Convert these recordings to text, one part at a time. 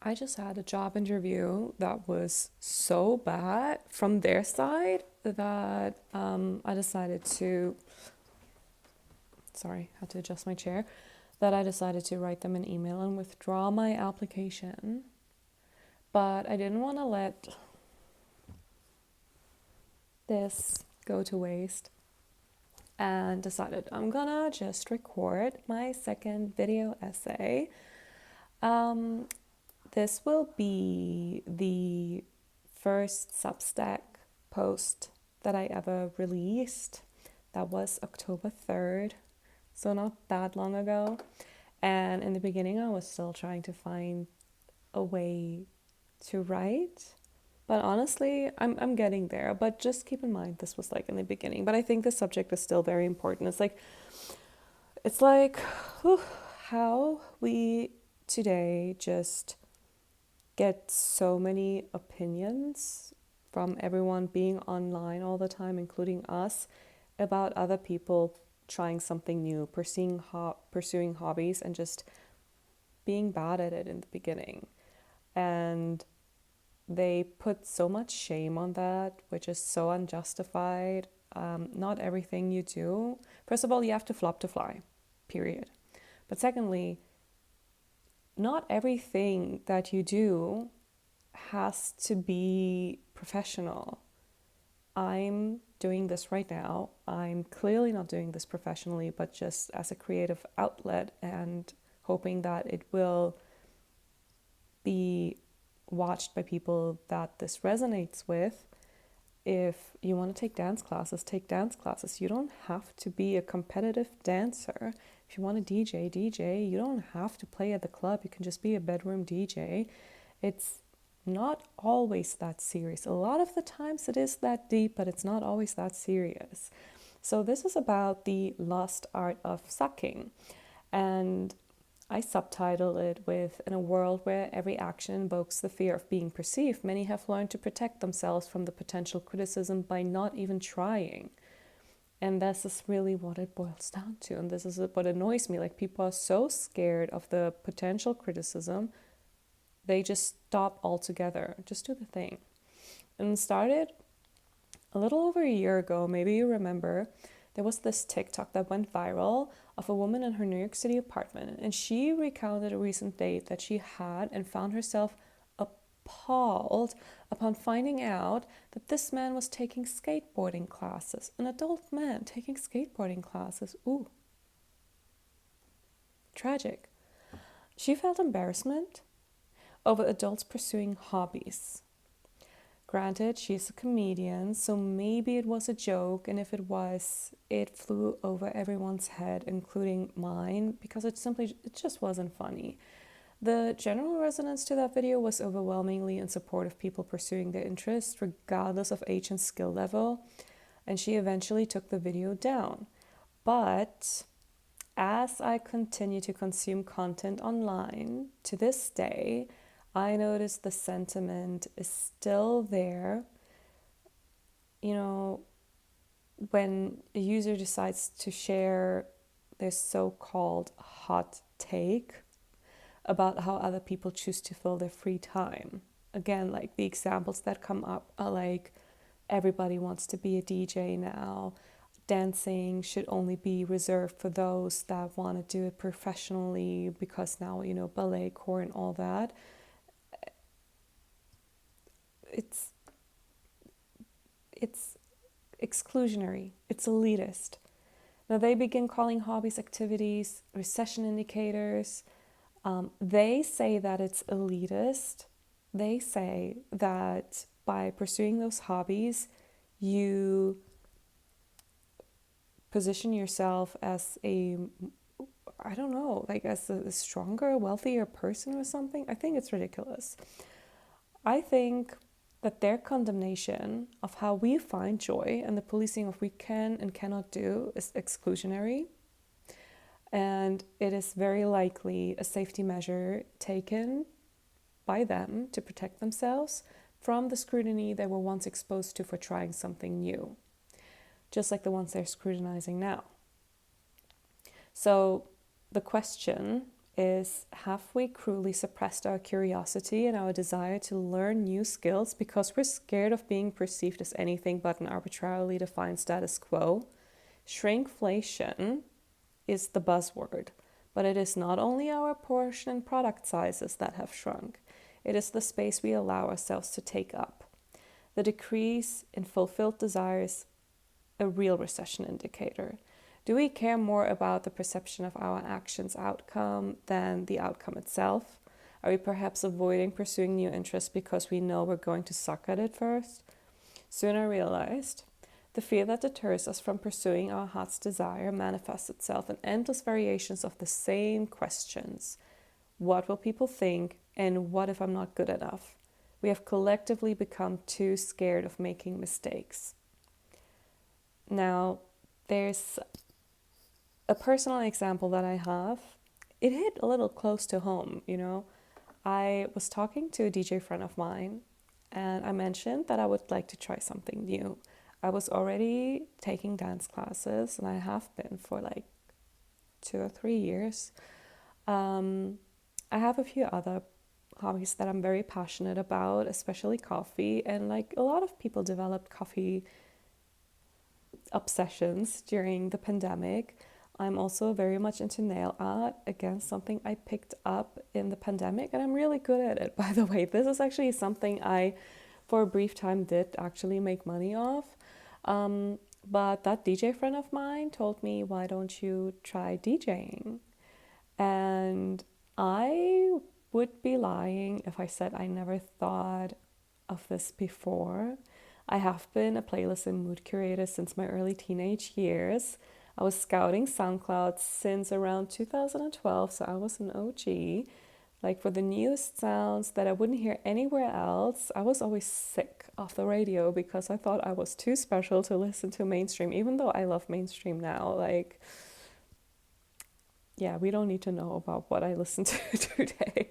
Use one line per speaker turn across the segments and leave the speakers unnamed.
I just had a job interview that was so bad from their side that I decided to, sorry, had to adjust my chair, that I decided to write them an email and withdraw my application. But I didn't want to let this go to waste and decided I'm gonna just record my second video essay. Um, this will be the first Substack post that I ever released. That was October 3rd, so not that long ago. And in the beginning, I was still trying to find a way to write. But honestly, I'm getting there. But just keep in mind, this was like in the beginning. But I think the subject is still very important. It's like whew, how we today just get so many opinions from everyone being online all the time, including us, about other people trying something new, pursuing hobbies, and just being bad at it in the beginning. And they put so much shame on that, which is so unjustified. Not everything you do, first of all, you have to flop to fly, period. But secondly, not everything that you do has to be professional. I'm doing this right now. I'm clearly not doing this professionally, but just as a creative outlet and hoping that it will be watched by people that this resonates with. If you want to take dance classes, take dance classes. You don't have to be a competitive dancer. If you want to DJ, DJ. You don't have to play at the club. You can just be a bedroom DJ. It's not always that serious. A lot of the times it is that deep, but it's not always that serious. So this is about the lost art of sucking. And I subtitle it with, in a world where every action invokes the fear of being perceived, many have learned to protect themselves from the potential criticism by not even trying. And this is really what it boils down to. And this is what annoys me. Like, people are so scared of the potential criticism, they just stop altogether. Just do the thing. And it started a little over a year ago. Maybe you remember, there was this TikTok that went viral of a woman in her New York City apartment, and she recounted a recent date that she had and found herself appalled upon finding out that this man was taking skateboarding classes. An adult man taking skateboarding classes. Ooh. Tragic. She felt embarrassment over adults pursuing hobbies. Granted, she's a comedian, so maybe it was a joke, and if it was, it flew over everyone's head, including mine, because it just wasn't funny. The general resonance to that video was overwhelmingly in support of people pursuing their interests, regardless of age and skill level, and she eventually took the video down. But as I continue to consume content online to this day, I notice the sentiment is still there. You know, when a user decides to share their so-called hot take about how other people choose to fill their free time. Again, like the examples that come up are like, everybody wants to be a DJ now. Dancing should only be reserved for those that want to do it professionally because now, ballet, core and all that. It's exclusionary. It's elitist. Now they begin calling hobbies activities recession indicators. They say that it's elitist. They say that by pursuing those hobbies, you position yourself as as a stronger, wealthier person or something. I think it's ridiculous. I think that their condemnation of how we find joy and the policing of what we can and cannot do is exclusionary. And it is very likely a safety measure taken by them to protect themselves from the scrutiny they were once exposed to for trying something new, just like the ones they're scrutinizing now. So the question is, have we cruelly suppressed our curiosity and our desire to learn new skills because we're scared of being perceived as anything but an arbitrarily defined status quo? Shrinkflation is the buzzword, but it is not only our portion and product sizes that have shrunk, it is the space we allow ourselves to take up. The decrease in fulfilled desires, a real recession indicator. Do we care more about the perception of our actions' outcome than the outcome itself? Are we perhaps avoiding pursuing new interests because we know we're going to suck at it first? Soon I realized the fear that deters us from pursuing our heart's desire manifests itself in endless variations of the same questions. What will people think, and what if I'm not good enough? We have collectively become too scared of making mistakes. Now, there's a personal example that I have. It hit a little close to home, you know. I was talking to a DJ friend of mine, and I mentioned that I would like to try something new. I was already taking dance classes, and I have been for like 2 or 3 years. I have a few other hobbies that I'm very passionate about, especially coffee, and like a lot of people developed coffee obsessions during the pandemic. I'm also very much into nail art, again, something I picked up in the pandemic, and I'm really good at it, by the way. This is actually something I, for a brief time, did actually make money off. But that DJ friend of mine told me, why don't you try DJing? And I would be lying if I said I never thought of this before. I have been a playlist and mood curator since my early teenage years. I was scouting SoundCloud since around 2012, so I was an OG. Like for the newest sounds that I wouldn't hear anywhere else, I was always sick of the radio because I thought I was too special to listen to mainstream, even though I love mainstream now. Like, yeah, we don't need to know about what I listen to today.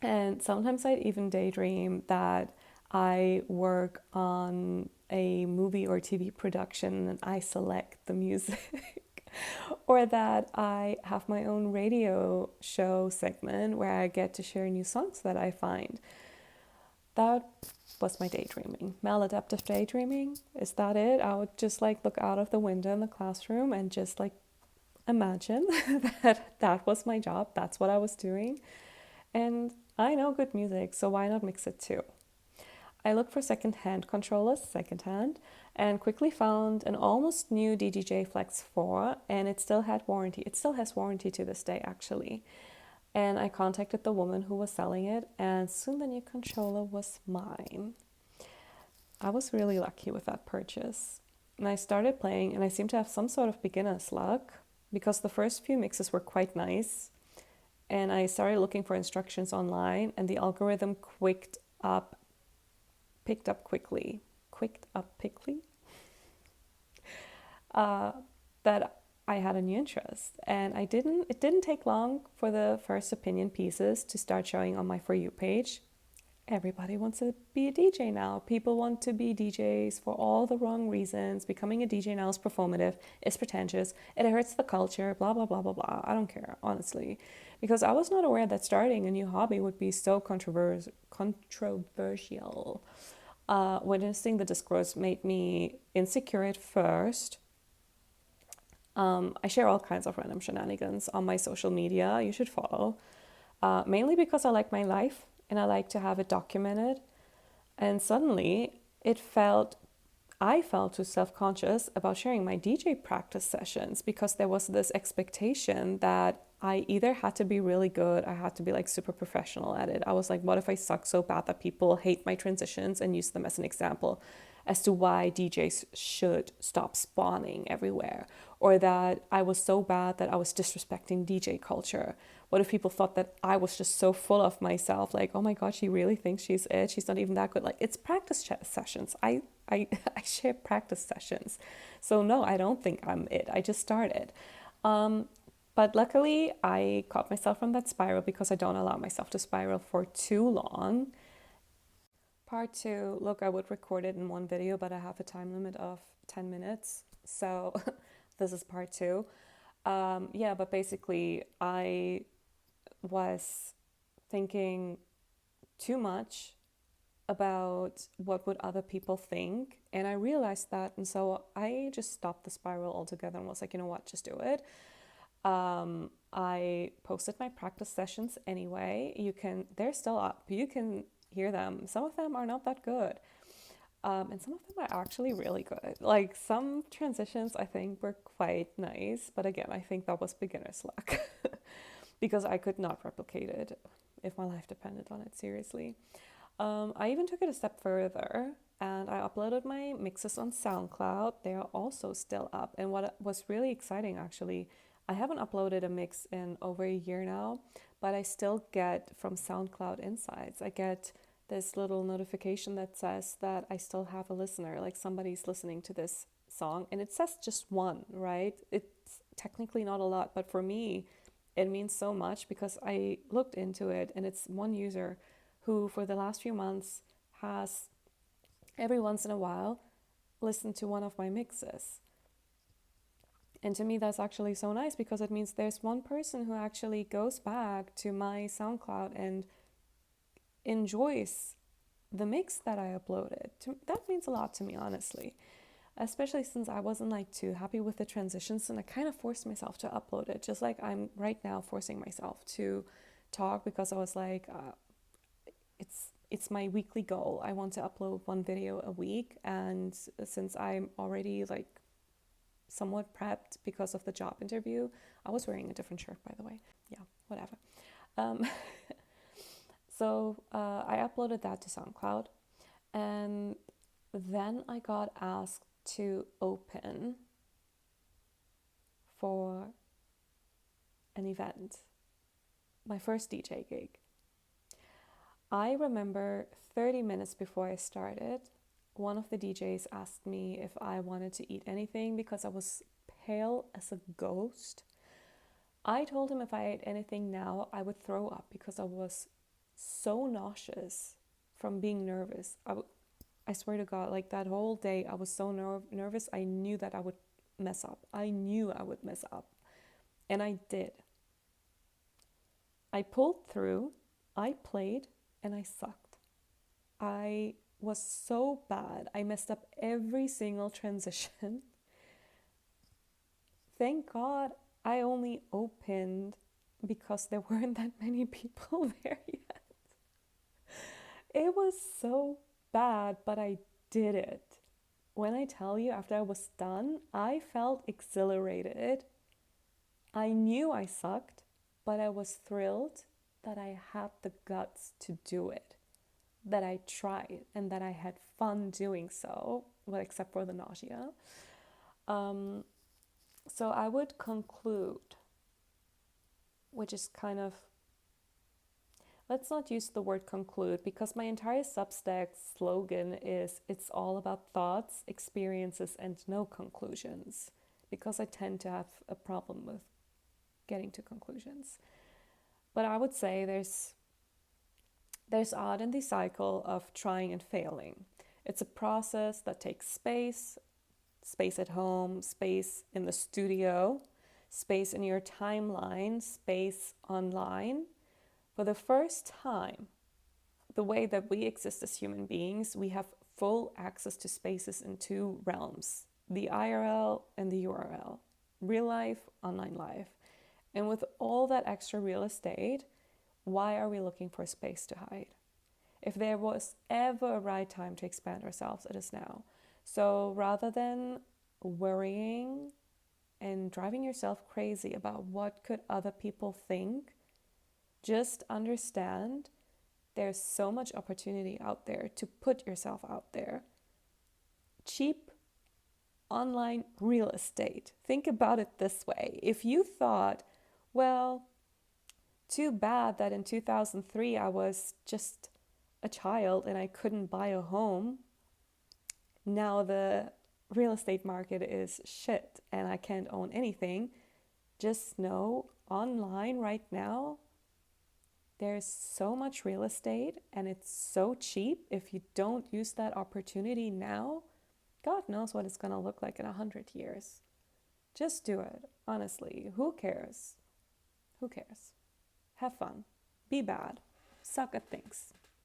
And sometimes I'd even daydream that I work on a movie or TV production and I select the music. Or that I have my own radio show segment where I get to share new songs that I find. That was my daydreaming. Maladaptive daydreaming, is that it? I would just like look out of the window in the classroom and just like imagine that was my job. That's what I was doing. And I know good music, so why not mix it too? I looked for second-hand controllers, second-hand, and quickly found an almost new DJI Flex 4, and it still had warranty. It still has warranty to this day, actually. And I contacted the woman who was selling it, and soon the new controller was mine. I was really lucky with that purchase. And I started playing, and I seemed to have some sort of beginner's luck, because the first few mixes were quite nice. And I started looking for instructions online, and the algorithm picked up quickly that I had a new interest. And it didn't take long for the first opinion pieces to start showing on my For You page. Everybody wants to be a DJ now. People want to be DJs for all the wrong reasons. Becoming a DJ now is performative, it's pretentious, it hurts the culture, blah, blah, blah, blah, blah. I don't care, honestly. Because I was not aware that starting a new hobby would be so controversial. Witnessing the discourse made me insecure at first. I share all kinds of random shenanigans on my social media. You should follow. Mainly because I like my life and I like to have it documented. And suddenly I felt too self-conscious about sharing my DJ practice sessions because there was this expectation that I either had to be really good, I had to be like super professional at it. I was like, what if I suck so bad that people hate my transitions, and use them as an example as to why DJs should stop spawning everywhere? Or that I was so bad that I was disrespecting DJ culture. What if people thought that I was just so full of myself, like, oh my God, she really thinks she's it, she's not even that good. Like, it's practice sessions. I share practice sessions. So no, I don't think I'm it. I just started. But luckily, I caught myself from that spiral because I don't allow myself to spiral for too long. Part 2, look, I would record it in one video, but I have a time limit of 10 minutes. So this is part 2. Yeah, but basically, I was thinking too much about what would other people think, and I realized that, and so I just stopped the spiral altogether and was like, you know what, just do it. I posted my practice sessions anyway. They're still up. You can hear them. Some of them are not that good. And some of them are actually really good. Like some transitions I think were quite nice, but again, I think that was beginner's luck because I could not replicate it if my life depended on it, seriously. I even took it a step further and I uploaded my mixes on SoundCloud. They are also still up. And what was really exciting, actually, I haven't uploaded a mix in over a year now, but I still get from SoundCloud Insights, I get this little notification that says that I still have a listener, like somebody's listening to this song. And it says just one, right? It's technically not a lot, but for me, it means so much because I looked into it and it's one user who, for the last few months, has every once in a while listened to one of my mixes. And to me, that's actually so nice because it means there's one person who actually goes back to my SoundCloud and enjoys the mix that I uploaded. That means a lot to me, honestly, especially since I wasn't like too happy with the transitions and I kind of forced myself to upload it, just like I'm right now forcing myself to talk because I was like, it's my weekly goal. I want to upload one video a week, and since I'm already like somewhat prepped because of the job interview, I was wearing a different shirt, by the way. Yeah, whatever. Um, so I uploaded that to SoundCloud, and then I got asked to open for an event, my first DJ gig. I remember 30 minutes before I started, one of the DJs asked me if I wanted to eat anything because I was pale as a ghost. I told him if I ate anything now, I would throw up because I was so nauseous from being nervous. I swear to God, like that whole day, I was so nervous. I knew that I would mess up. I knew I would mess up. And I did. I pulled through, I played, and I sucked. I was so bad. I messed up every single transition. Thank God I only opened because there weren't that many people there yet. It was so bad, but I did it. When I tell you, after I was done, I felt exhilarated. I knew I sucked, but I was thrilled that I had the guts to do it, that I tried, and that I had fun doing so, well, except for the nausea. So I would conclude, which is kind of, let's not use the word conclude because my entire Substack slogan is it's all about thoughts, experiences, and no conclusions, because I tend to have a problem with getting to conclusions. But I would say there's art in the cycle of trying and failing. It's a process that takes space at home, space in the studio, space in your timeline, space online. For the first time, the way that we exist as human beings, we have full access to spaces in two realms, the IRL and the URL, real life, online life. And with all that extra real estate, why are we looking for space to hide? If there was ever a right time to expand ourselves, it is now. So rather than worrying and driving yourself crazy about what could other people think, just understand there's so much opportunity out there to put yourself out there. Cheap online real estate. Think about it this way. If you thought, well, too bad that in 2003 I was just a child and I couldn't buy a home, now the real estate market is shit and I can't own anything, just know online right now, there's so much real estate and it's so cheap. If you don't use that opportunity now, God knows what it's going to look like in 100 years. Just do it. Honestly, who cares? Who cares? Have fun. Be bad. Suck at things.